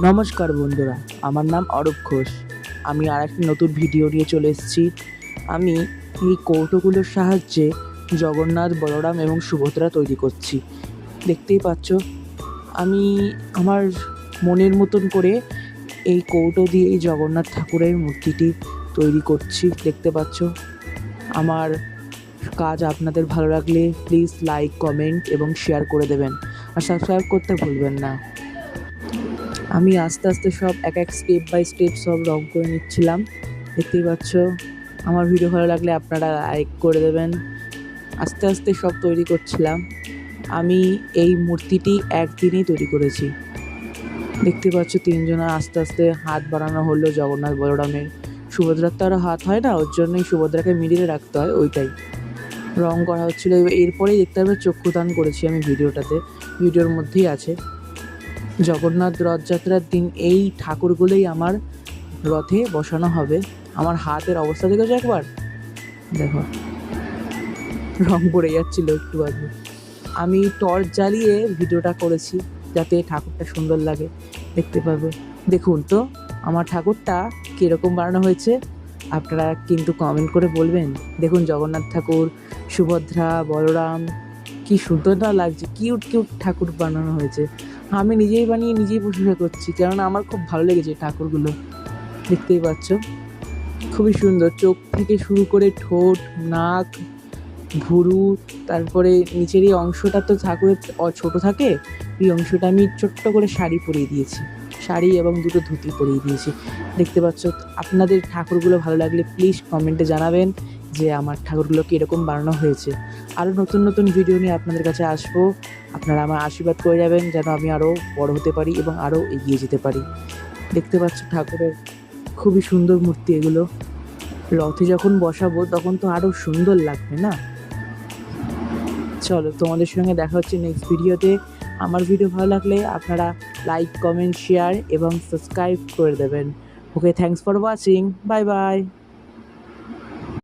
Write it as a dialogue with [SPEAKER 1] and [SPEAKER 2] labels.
[SPEAKER 1] নমস্কার বন্ধুরা, আমার নাম অরূপ ঘোষ। আমি আরেকটি নতুন ভিডিও নিয়ে চলে এসেছি। আমি এই কৌটোগুলোর সাহায্যে জগন্নাথ, বলরাম এবং সুভদ্রা তৈরি করছি। দেখতেই পাচ্ছ, আমি আমার মনের মতন করে এই কৌটো দিয়ে এই জগন্নাথ ঠাকুরের মূর্তিটি তৈরি করছি। দেখতে পাচ্ছ, আমার কাজ আপনাদের ভালো লাগলে প্লিজ লাইক, কমেন্ট এবং শেয়ার করে দেবেন, আর সাবস্ক্রাইব করতে ভুলবেন না। আমি আস্তে আস্তে সব এক স্টেপ বাই স্টেপ সব রং করে নিচ্ছিলাম। দেখতেই পাচ্ছ, আমার ভিডিও ভালো লাগলে আপনারা লাইক করে দেবেন। আস্তে আস্তে সব তৈরি করছিলাম। আমি এই মূর্তিটি একদিনেই তৈরি করেছি। দেখতে পাচ্ছ, তিনজনা আস্তে আস্তে হাত বানানো হলো জগন্নাথ, বলরামের। সুভদ্রার তো আরও হাত হয় না, ওর জন্যই সুভদ্রাকে মিডিলে রাখতে হয়, ওইটাই রং করা হচ্ছিলো। এরপরেই দেখতে হবে চক্ষুদান করেছি আমি ভিডিওর মধ্যেই আছে। জগন্নাথ রথযাত্রার দিন এই ঠাকুরগুলোই আমার রথে বসানো হবে। আমার হাতের অবস্থা দেখেছো একবার? দেখো, রং পড়ে যাচ্ছিলো একটু আগে। আমি টর্চ জ্বালিয়ে ভিডিওটা করেছি যাতে ঠাকুরটা সুন্দর লাগে, দেখতে পাবে। দেখুন তো আমার ঠাকুরটা কীরকম বানানো হয়েছে, আপনারা কিন্তু কমেন্ট করে বলবেন। দেখুন জগন্নাথ ঠাকুর, সুভদ্রা, বলরাম, কি সুন্দর না লাগছে, কিউট কিউট ঠাকুর বানানো হয়েছে। আমি নিজেই বানিয়ে নিজেই প্রশংসা করছি, কেননা আমার খুব ভালো লেগেছে ঠাকুরগুলো। দেখতেই পাচ্ছ, খুবই সুন্দর। চোখ থেকে শুরু করে ঠোঁট, নাক, ভুরু, তারপরে নিচের এই অংশটা তো ঠাকুরের ছোট থাকে, এই অংশটা আমি ছোট্ট করে শাড়ি পরিয়ে দিয়েছি, শাড়ি এবং দুটো ধুতি পরিয়ে দিয়েছি। দেখতে পাচ্ছ। আপনাদের ঠাকুরগুলো ভালো লাগলে প্লিজ কমেন্টে জানাবেন যে আমার ঠাকুরগুলো কীরকম বানানো হয়েছে। আরও নতুন নতুন ভিডিও নিয়ে আপনাদের কাছে আসবো। আপনারা আমার আশীর্বাদ করে যাবেন যেন আমি আরও বড় হতে পারি এবং আরও এগিয়ে যেতে পারি। দেখতে পাচ্ছ ঠাকুরের খুবই সুন্দর মূর্তি এগুলো। রথে যখন বসাবো তখন তো আরও সুন্দর লাগবে না? চলো, তোমাদের সঙ্গে দেখা হচ্ছে নেক্সট ভিডিওতে। আমার ভিডিও ভালো লাগলে আপনারা লাইক, কমেন্ট, শেয়ার এবং সাবস্ক্রাইব করে দেবেন। Okay, thanks for watching. Bye by.